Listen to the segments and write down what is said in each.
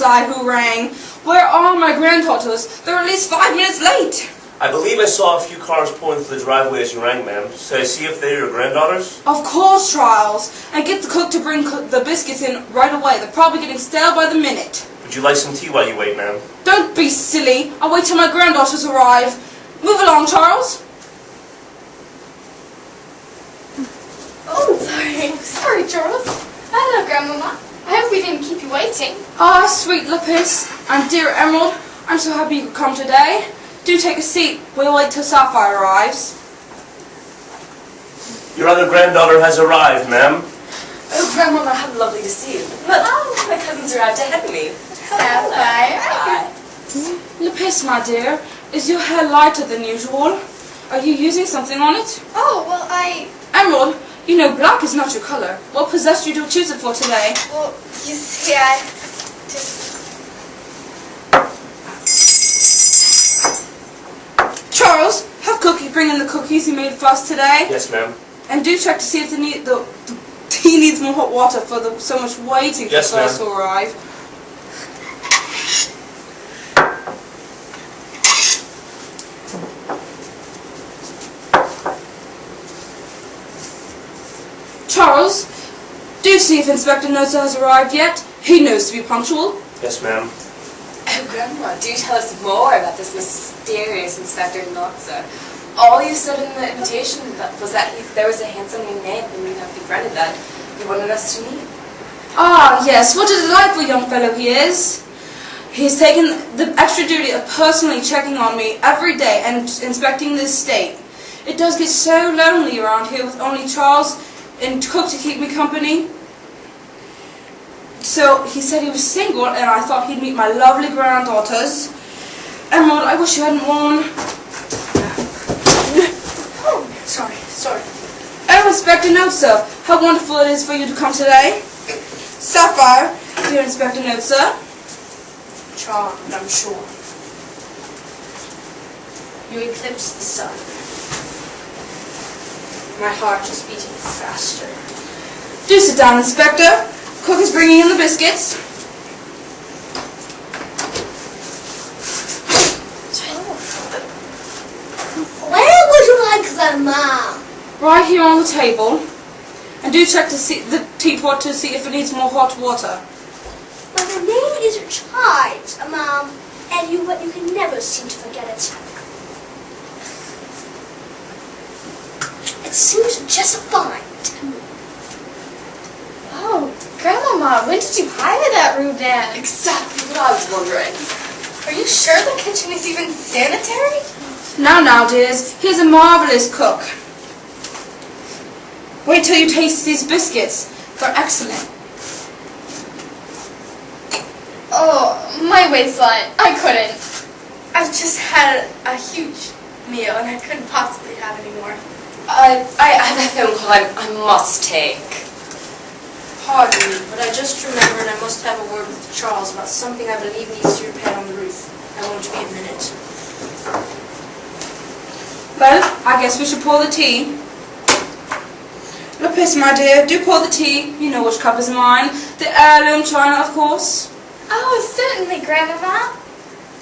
I who rang. Where are my granddaughters? They're at least 5 minutes late. I believe I saw a few cars pulling through the driveway as you rang, ma'am. So I see if they're your granddaughters? Of course, Charles. And get the cook to bring the biscuits in right away. They're probably getting stale by the minute. Would you like some tea while you wait, ma'am? Don't be silly. I'll wait till my granddaughters arrive. Move along, Charles. Oh, sorry, Charles. Hello, Grandmama. I hope we didn't keep you waiting. Ah, sweet Lapis and dear Emerald, I'm so happy you could come today. Do take a seat. We'll wait till Sapphire arrives. Your other granddaughter has arrived, ma'am. Oh, Grandmama, how lovely to see you. Look, my cousins arrived ahead of me. Sapphire. Hi. Lapis, my dear, is your hair lighter than usual? Are you using something on it? Oh, well, Emerald, you know black is not your color. What possessed you to choose it for today? Well, you see, I just... Charles, have Cookie bring in the cookies you made for us today. Yes, ma'am. And do check to see if the tea needs more hot water for so much waiting for Yes, the first to arrive. Charles, do see if Inspector Nosa has arrived yet. He knows to be punctual. Yes, ma'am. Oh, Grandma, do tell us more about this mysterious Inspector Noxa. All you said in the invitation was that there was a handsome young man whom you have befriended that you wanted us to meet. Ah, yes, what a delightful young fellow he is. He's taken the extra duty of personally checking on me every day and inspecting this estate. It does get so lonely around here with only Charles and Cook to keep me company. So he said he was single, and I thought he'd meet my lovely granddaughters. Emerald, I wish you hadn't worn... Oh, sorry. Oh, Inspector Nosa, how wonderful it is for you to come today. Sapphire, dear Inspector Nosa. Charmed, I'm sure. You eclipsed the sun. My heart is beating faster. Do sit down, Inspector. Cook is bringing in the biscuits. Where would you like them, Mom? Right here on the table. And do check to see the teapot to see if it needs more hot water. Well, the name is Chives, Mom, and you can never seem to forget it. It seems just fine to me. Oh, Grandmama, when did you hire that rude man? Exactly what I was wondering. Are you sure the kitchen is even sanitary? Now, dears, here's a marvelous cook. Wait till you taste these biscuits. They're excellent. Oh, my waistline. I couldn't. I've just had a huge meal and I couldn't possibly have any more. I have a phone call I must take. Pardon me, but I just remembered I must have a word with Charles about something I believe needs to repair on the roof. I won't be a minute. Well, I guess we should pour the tea. Lapis, my dear, do pour the tea. You know which cup is mine. The heirloom china, of course. Oh, certainly, Grandmama.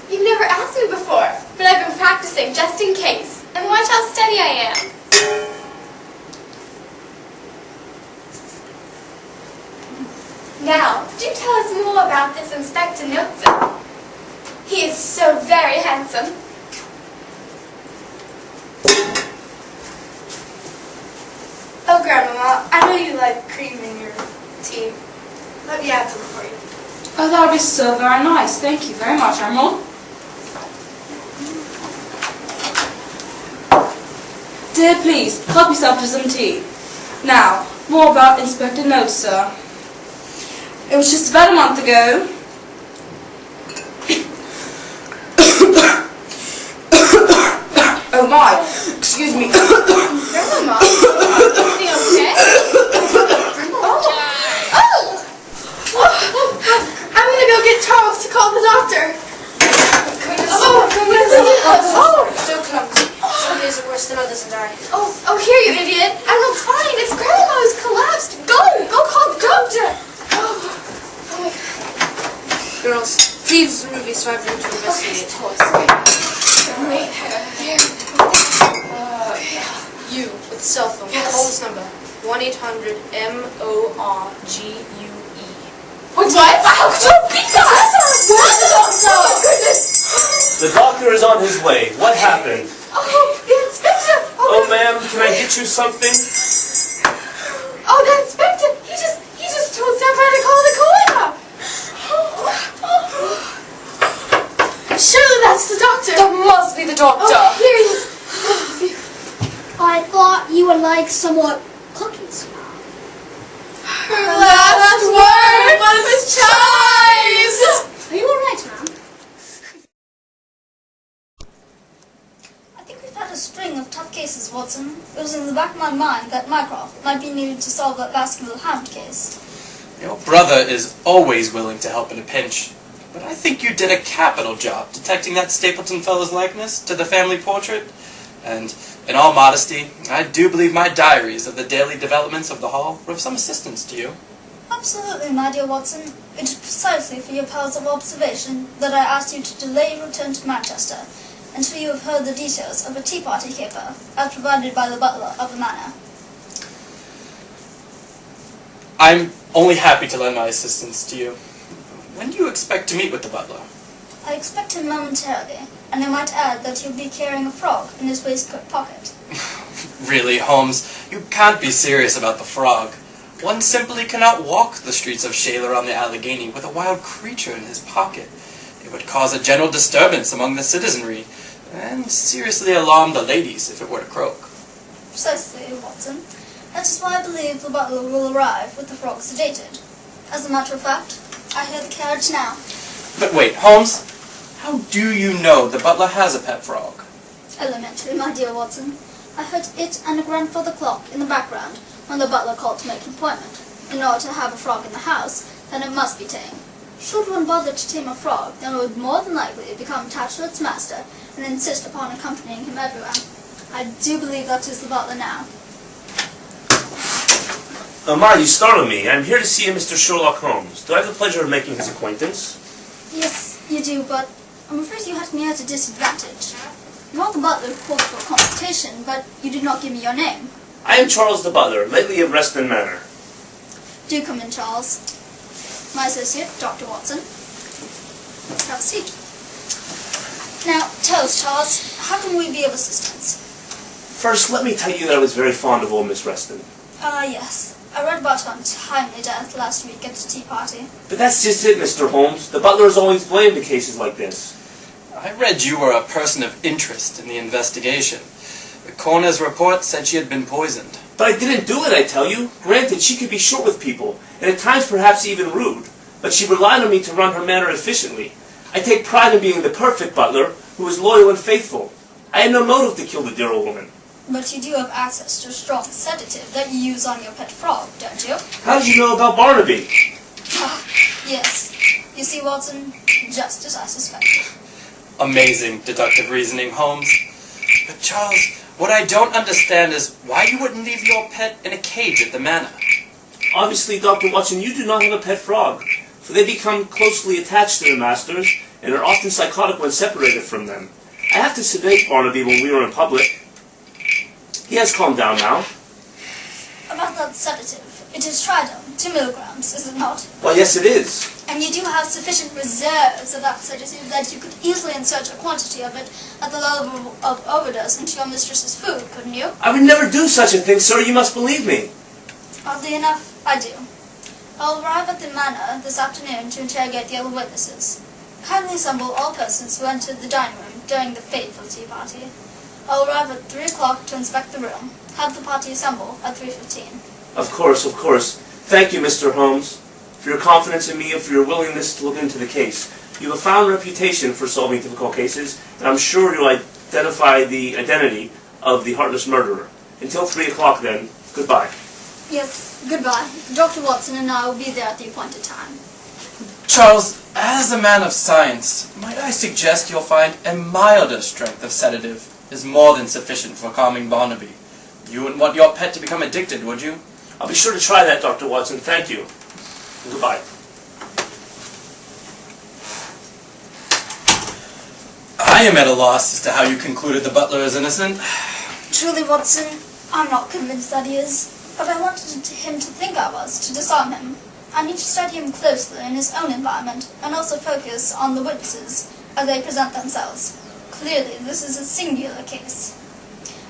You've never asked me before, but I've been practicing just in case. And watch how steady I am. Now, do tell us more about this Inspector Noxa. He is so very handsome. Oh, Grandmama, I know you like cream in your tea. Let me add some for you. Oh, that would be so very nice. Thank you very much, Emerald. Dear, please, help yourself to some tea. Now, more about Inspector Nosa. It was just about a month ago. Oh my, excuse me. Grandmama, everything okay? I'm gonna go get Charles to call the doctor. So clumsy. Some days are worse than others, and I... Oh, here, you idiot. I'm not fine. It's Grandma who's collapsed. Go call the doctor. Girls, to my room to investigate. You, with the cell phone, call this number. 1-800-MORGUE. What? How could you beat that? Oh, goodness. The doctor is on his way. What happened? Oh, the inspector. Oh, ma'am, can I get you something? Oh, the inspector. He just told Sapphire to call the coroner. Surely that's the doctor. That must be the doctor. Oh, here he is. I thought you would like some more cookies. Her last word was chives. Are you alright, ma'am? I think we've had a string of tough cases, Watson. It was in the back of my mind that Mycroft might be needed to solve that Baskerville Hound case. Your brother is always willing to help in a pinch. But I think you did a capital job detecting that Stapleton fellow's likeness to the family portrait. And, in all modesty, I do believe my diaries of the daily developments of the Hall were of some assistance to you. Absolutely, my dear Watson. It is precisely for your powers of observation that I asked you to delay your return to Manchester, until you have heard the details of a tea party caper, as provided by the butler of the manor. I'm only happy to lend my assistance to you. When do you expect to meet with the butler? I expect him momentarily, and I might add that he'll be carrying a frog in his waistcoat pocket. Really, Holmes, you can't be serious about the frog. One simply cannot walk the streets of Shaler on the Allegheny with a wild creature in his pocket. It would cause a general disturbance among the citizenry, and seriously alarm the ladies if it were to croak. Precisely, Watson. That is why I believe the butler will arrive with the frog sedated. As a matter of fact, I hear the carriage now. But wait, Holmes, how do you know the butler has a pet frog? Elementary, my dear Watson. I heard it and a grandfather clock in the background when the butler called to make an appointment. In order to have a frog in the house, then it must be tame. Should one bother to tame a frog, then it would more than likely become attached to its master and insist upon accompanying him everywhere. I do believe that is the butler now. Ma, you startled me. I'm here to see a Mr. Sherlock Holmes. Do I have the pleasure of making his acquaintance? Yes, you do, but I'm afraid you had me at a disadvantage. You are the butler who called for a consultation, but you did not give me your name. I am Charles the butler, lately of Reston Manor. Do come in, Charles. My associate, Dr. Watson. Have a seat. Now, tell us, Charles, how can we be of assistance? First, let me tell you that I was very fond of old Miss Reston. Yes. I read about her untimely death last week at a tea party. But that's just it, Mr. Holmes. The butler is always blamed in cases like this. I read you were a person of interest in the investigation. The coroner's report said she had been poisoned. But I didn't do it, I tell you. Granted, she could be short with people, and at times perhaps even rude. But she relied on me to run her manor efficiently. I take pride in being the perfect butler, who is loyal and faithful. I had no motive to kill the dear old woman. But you do have access to a strong sedative that you use on your pet frog, don't you? How did you know about Barnaby? Yes. You see, Watson, just as I suspected. Amazing deductive reasoning, Holmes. But Charles, what I don't understand is why you wouldn't leave your pet in a cage at the manor. Obviously, Dr. Watson, you do not have a pet frog, for they become closely attached to their masters and are often psychotic when separated from them. I have to sedate Barnaby when we are in public. He has calmed down now. About that sedative, it is Tridone, 2 milligrams, is it not? Well, yes, it is. And you do have sufficient reserves of that sedative that you could easily insert a quantity of it at the level of overdose into your mistress's food, couldn't you? I would never do such a thing, sir. You must believe me. Oddly enough, I do. I'll arrive at the manor this afternoon to interrogate the other witnesses. Kindly assemble all persons who entered the dining room during the fateful tea party. I'll arrive at 3 o'clock to inspect the room. Have the party assemble at 3:15. Of course, of course. Thank you, Mr. Holmes, for your confidence in me and for your willingness to look into the case. You have a fine reputation for solving difficult cases, and I'm sure you'll identify the identity of the heartless murderer. Until 3 o'clock, then, goodbye. Yes, goodbye. Dr. Watson and I will be there at the appointed time. Charles, as a man of science, might I suggest you'll find a milder strength of sedative is more than sufficient for calming Barnaby. You wouldn't want your pet to become addicted, would you? I'll be sure to try that, Dr. Watson. Thank you. Goodbye. I am at a loss as to how you concluded the butler is innocent. Truly, Watson, I'm not convinced that he is, but I wanted him to think I was, to disarm him. I need to study him closely in his own environment, and also focus on the witnesses as they present themselves. Clearly, this is a singular case.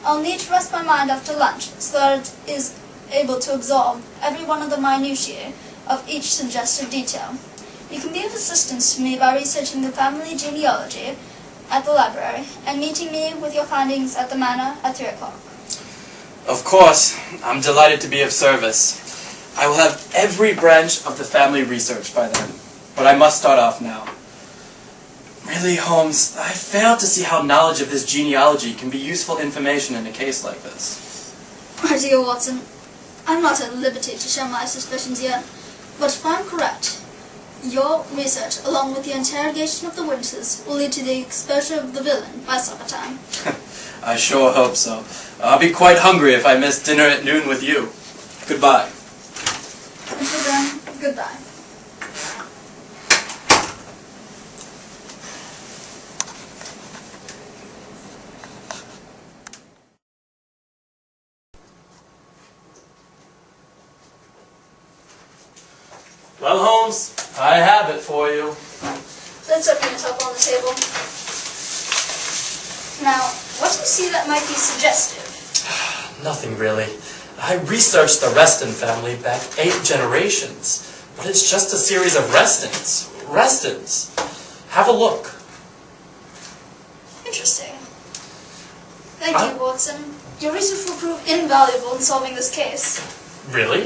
I'll need to rest my mind after lunch, so that it is able to absorb every one of the minutiae of each suggestive detail. You can be of assistance to me by researching the family genealogy at the library, and meeting me with your findings at the manor at 3 o'clock. Of course, I'm delighted to be of service. I will have every branch of the family researched by then, but I must start off now. Really, Holmes, I fail to see how knowledge of this genealogy can be useful information in a case like this. My dear Watson, I'm not at liberty to share my suspicions yet, but if I'm correct, your research, along with the interrogation of the witnesses, will lead to the exposure of the villain by supper time. I sure hope so. I'll be quite hungry if I miss dinner at noon with you. Goodbye. Until then, goodbye. Well, Holmes, I have it for you. Let's open it up on the table. Now, what do you see that might be suggestive? Nothing really. I researched the Reston family back 8 generations, but it's just a series of Restons. Restons. Have a look. Interesting. Thank you, Watson. Your research will prove invaluable in solving this case. Really?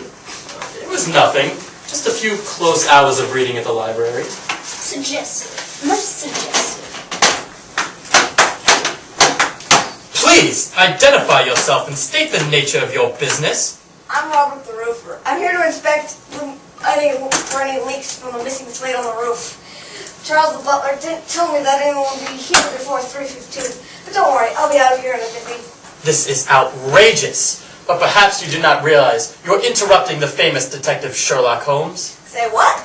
It was nothing. Just a few close hours of reading at the library. Suggestive. Much suggestive. Please, identify yourself and state the nature of your business. I'm Robert the roofer. I'm here to inspect for any leaks from the missing slate on the roof. Charles the butler didn't tell me that anyone would be here before 3:15. But don't worry, I'll be out of here in a jiffy. This is outrageous. But perhaps you do not realize you're interrupting the famous detective Sherlock Holmes. Say what?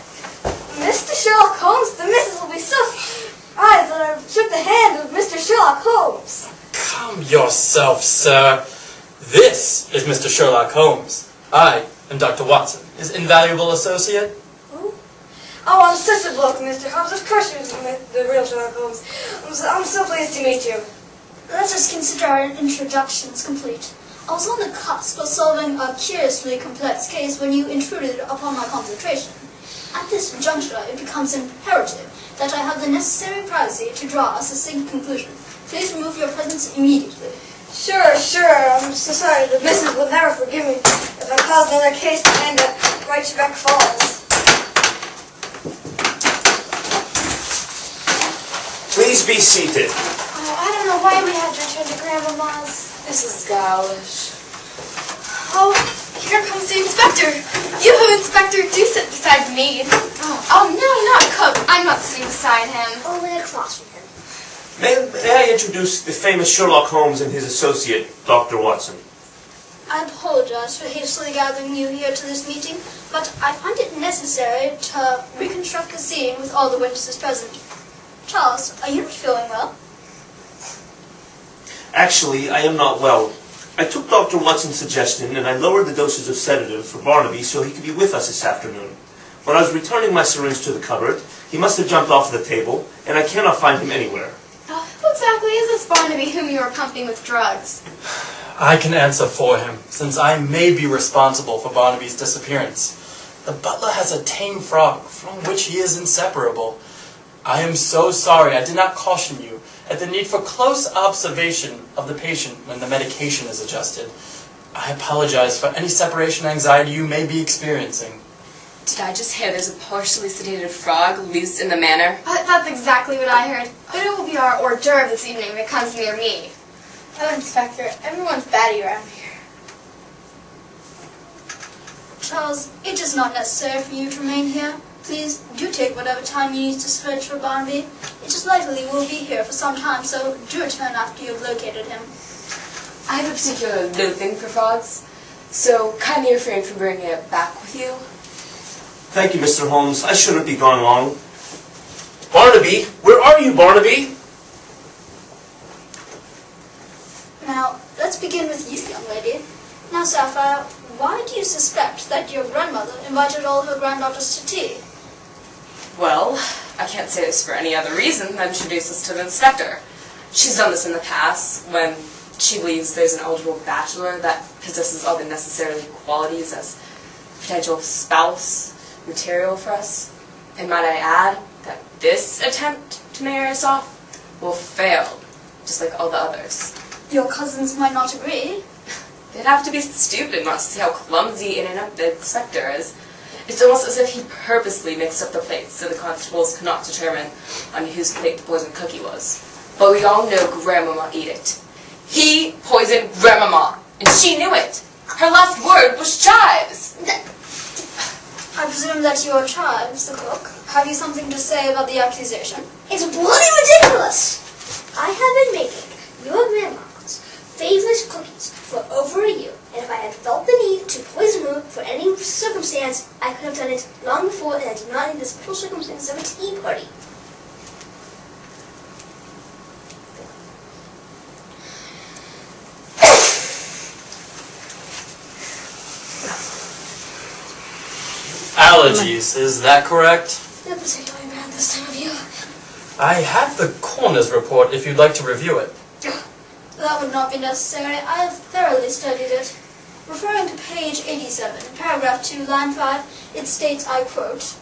Mr. Sherlock Holmes? The missus will be so surprised that I shook the hand of Mr. Sherlock Holmes. Calm yourself, sir. This is Mr. Sherlock Holmes. I am Dr. Watson, his invaluable associate. Who? Oh, I'm such a bloke, Mr. Holmes. Of course you're the real Sherlock Holmes. I'm so pleased to meet you. Let us consider our introductions complete. I was on the cusp of solving a curiously complex case when you intruded upon my concentration. At this juncture, it becomes imperative that I have the necessary privacy to draw a succinct conclusion. Please remove your presence immediately. Sure. I'm so sorry. The missus will never forgive me if I cause another case to end at Reichbeck Falls. Please be seated. Oh, I don't know why we had to return to Grandmama's. This is ghoulish. Oh, here comes the inspector. You, Inspector, do sit beside the maid. Oh, no, not cook. I'm not sitting beside him. Only across from him. May I introduce the famous Sherlock Holmes and his associate, Dr. Watson? I apologize for hastily gathering you here to this meeting, but I find it necessary to reconstruct the scene with all the witnesses present. Charles, are you not feeling well? Actually, I am not well. I took Dr. Watson's suggestion and I lowered the dosage of sedative for Barnaby so he could be with us this afternoon. When I was returning my syringe to the cupboard, he must have jumped off the table, and I cannot find him anywhere. Who exactly is this Barnaby whom you are pumping with drugs? I can answer for him, since I may be responsible for Barnaby's disappearance. The butler has a tame frog, from which he is inseparable. I am so sorry I did not caution you at the need for close observation of the patient when the medication is adjusted. I apologize for any separation anxiety you may be experiencing. Did I just hear there's a partially sedated frog loose in the manor? That's exactly what I heard. But it will be our hors d'oeuvre this evening if it comes near me. Oh, Inspector, everyone's batty around here. Charles, it is not necessary for you to remain here. Please do take whatever time you need to search for Barnaby. It is likely we'll be here for some time, so do return after you've located him. I have a particular loathing for frogs, so kindly refrain from bringing it back with you. Thank you, Mr. Holmes. I shouldn't be gone long. Barnaby! Where are you, Barnaby? Now, let's begin with you, young lady. Now, Sapphire, why do you suspect that your grandmother invited all her granddaughters to tea? Well, I can't say this for any other reason than introduce us to the inspector. She's done this in the past when she believes there's an eligible bachelor that possesses all the necessary qualities as potential spouse material for us. And might I add that this attempt to marry us off will fail, just like all the others. Your cousins might not agree. They'd have to be stupid not to see how clumsy and inept the inspector is. It's almost as if he purposely mixed up the plates so the constables could not determine on whose plate the poisoned cookie was. But we all know Grandmama ate it. He poisoned Grandmama, and she knew it. Her last word was chives. I presume that you are Chives, the cook. Have you something to say about the accusation? It's bloody ridiculous! I have been making your grandma's favorite cookies for over a year, and if I had felt the need to poison her for any circumstance, I could have done it long before, and I do not need the special circumstances of a tea party. Allergies, is that correct? Not particularly bad this time of year. I have the coroner's report if you'd like to review it. That would not be necessary. I have thoroughly studied it. Referring to page 87, paragraph 2, line 5, it states, I quote,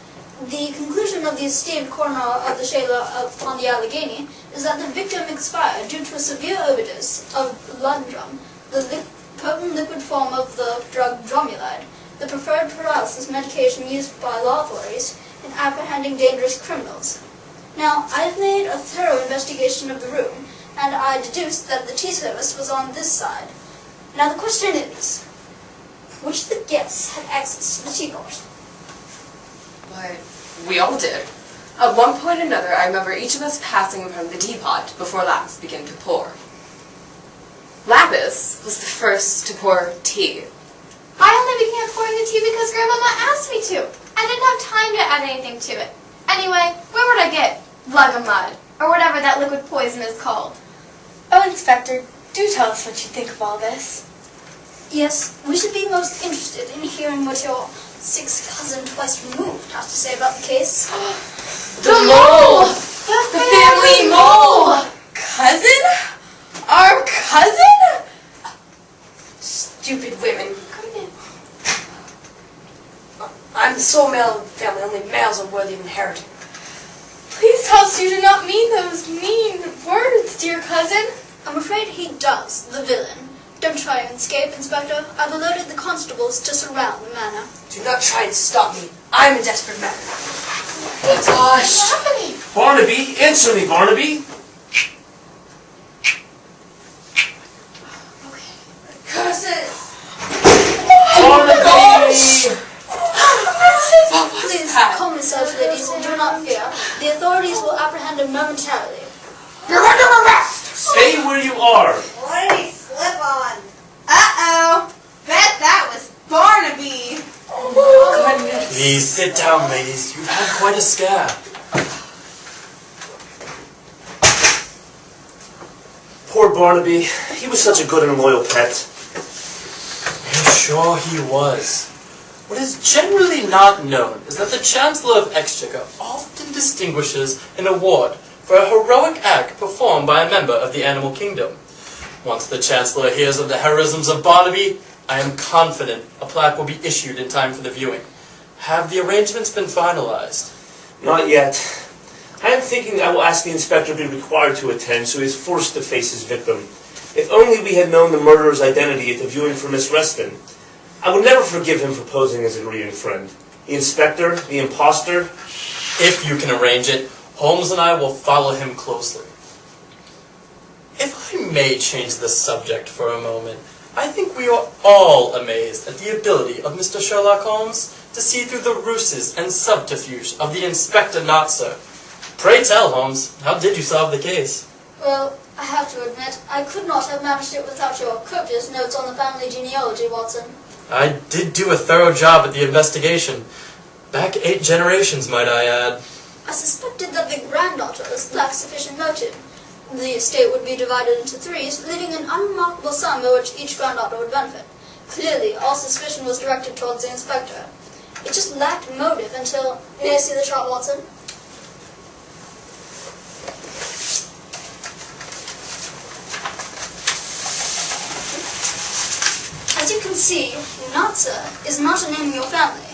"The conclusion of the esteemed coroner of the Shaler on the Allegheny is that the victim expired due to a severe overdose of Lundrum, the potent liquid form of the drug Dromulide, the preferred paralysis medication used by law authorities in apprehending dangerous criminals." Now, I've made a thorough investigation of the room, and I deduced that the tea service was on this side. Now the question is, which of the guests had access to the teapot? Why, we all did. At one point or another, I remember each of us passing in front of the teapot before Lapis began to pour. Lapis was the first to pour tea. I only began pouring the tea because Grandmama asked me to. I didn't have time to add anything to it. Anyway, where would I get Lugamud, or whatever that liquid poison is called? Oh, Inspector, do tell us what you think of all this. Yes, we should be most interested in hearing what your sixth cousin twice removed has to say about the case. The mole! The family mole! Cousin? Our cousin? Stupid women. I'm the sole male of the family. Only males are worthy of inheriting. Please tell us you do not mean those mean words, dear cousin. I'm afraid he does, the villain. Don't try and escape, Inspector. I've alerted the constables to surround the manor. Do not try and stop me. I'm a desperate man. What's happening? Barnaby, answer me, Barnaby. Curses! Barnaby! Please, calm yourselves, ladies, and do not fear. The authorities will apprehend him momentarily. You're under arrest! Stay where you are. What did he slip on? Uh-oh. Bet that was Barnaby. Please sit down, ladies. You've had quite a scare. Poor Barnaby. He was such a good and loyal pet. I'm sure he was. What is generally not known is that the Chancellor of Exchequer often distinguishes an award for a heroic act performed by a member of the animal kingdom. Once the Chancellor hears of the heroisms of Barnaby, I am confident a plaque will be issued in time for the viewing. Have the arrangements been finalized? Not yet. I am thinking I will ask the inspector to be required to attend, so he is forced to face his victim. If only we had known the murderer's identity at the viewing for Miss Reston. I would never forgive him for posing as a grieving friend. The inspector, the imposter. If you can arrange it, Holmes and I will follow him closely. If I may change the subject for a moment, I think we are all amazed at the ability of Mr. Sherlock Holmes to see through the ruses and subterfuge of the Inspector Not-So. Pray tell, Holmes, how did you solve the case? Well, I have to admit, I could not have managed it without your copious notes on the family genealogy, Watson. I did do a thorough job at the investigation. Back 8 generations, might I add. I suspected that the granddaughters lacked sufficient motive. The estate would be divided into threes, leaving an unremarkable sum by which each granddaughter would benefit. Clearly, all suspicion was directed towards the inspector. It just lacked motive until... May I see the chart, Watson? As you can see, Natsa is not a name of your family.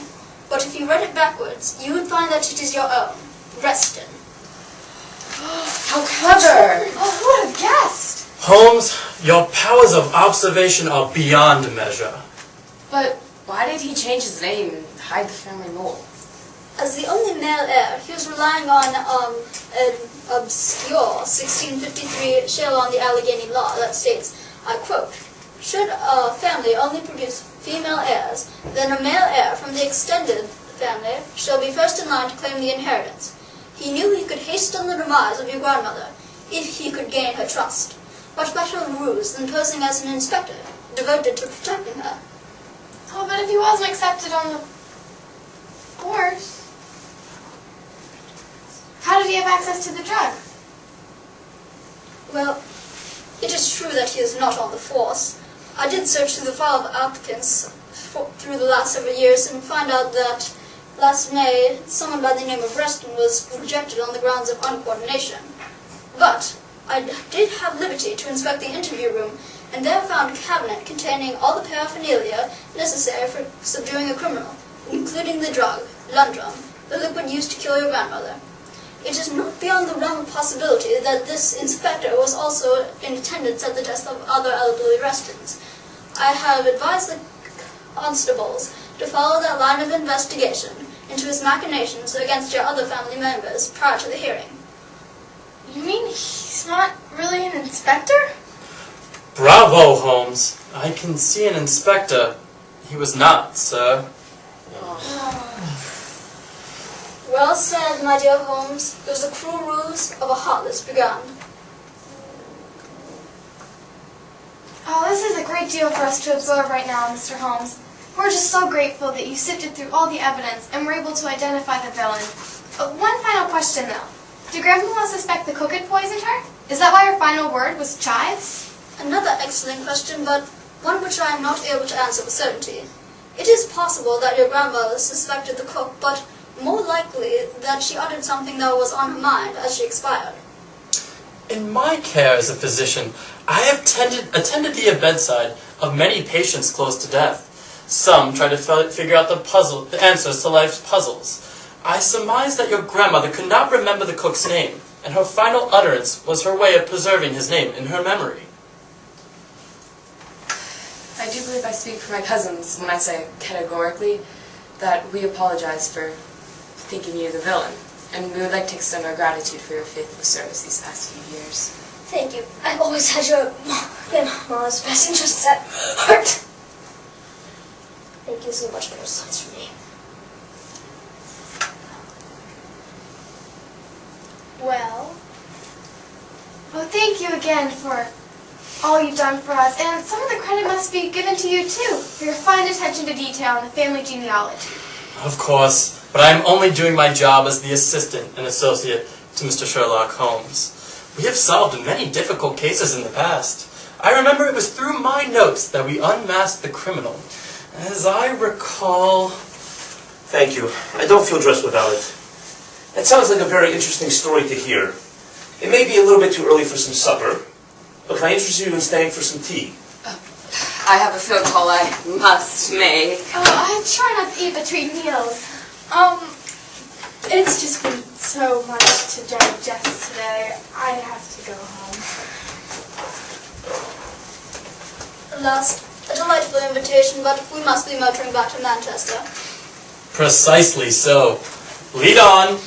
But if you read it backwards, you would find that it is your own, Reston. How clever! Oh, who would have guessed? Holmes, your powers of observation are beyond measure. But why did he change his name and hide the family mole? As the only male heir, he was relying on an obscure 1653 Shaler on the Allegheny law that states, I quote, should a family only produce female heirs, then a male heir from the extended family shall be first in line to claim the inheritance. He knew he could hasten the demise of your grandmother if he could gain her trust. What better ruse than posing as an inspector, devoted to protecting her? Oh, but if he wasn't accepted on the force, how did he have access to the drug? Well, it is true that he is not on the force. I did search through the file of applicants through the last several years and find out that last May, someone by the name of Reston was rejected on the grounds of uncoordination. But I did have liberty to inspect the interview room, and there found a cabinet containing all the paraphernalia necessary for subduing a criminal, including the drug, Lundrum, the liquid used to kill your grandmother. It is not beyond the realm of possibility that this inspector was also in attendance at the death of other elderly Restons. I have advised the constables to follow that line of investigation into his machinations against your other family members prior to the hearing. You mean he's not really an inspector? Bravo, Holmes. I can see an inspector. He was not, sir. Well said, my dear Holmes. It was the cruel ruse of a heartless brigand. Oh, this is a great deal for us to absorb right now, Mr. Holmes. We're just so grateful that you sifted through all the evidence and were able to identify the villain. One final question, though. Did Grandma suspect the cook had poisoned her? Is that why her final word was chives? Another excellent question, but one which I am not able to answer with certainty. It is possible that your grandmother suspected the cook, but more likely that she uttered something that was on her mind as she expired. In my care as a physician, I have attended the bedside of many patients close to death. Some try to figure out the answers to life's puzzles. I surmise that your grandmother could not remember the cook's name, and her final utterance was her way of preserving his name in her memory. I do believe I speak for my cousins when I say categorically that we apologize for thinking you the villain, and we would like to extend our gratitude for your faithful service these past few years. Thank you. I've always had your grandma's best interests at heart. Thank you so much for those thoughts for me. Well, thank you again for all you've done for us, and some of the credit must be given to you too, for your fine attention to detail in the family genealogy. Of course, but I am only doing my job as the assistant and associate to Mr. Sherlock Holmes. We have solved many difficult cases in the past. I remember it was through my notes that we unmasked the criminal. As I recall... Thank you. I don't feel dressed without it. That sounds like a very interesting story to hear. It may be a little bit too early for some supper, but can I interest you in staying for some tea? I have a phone call I must make. Oh, I try not to eat between meals. It's just been so much to digest today. I have to go home. Alas, a delightful invitation, but we must be motoring back to Manchester. Precisely so. Lead on.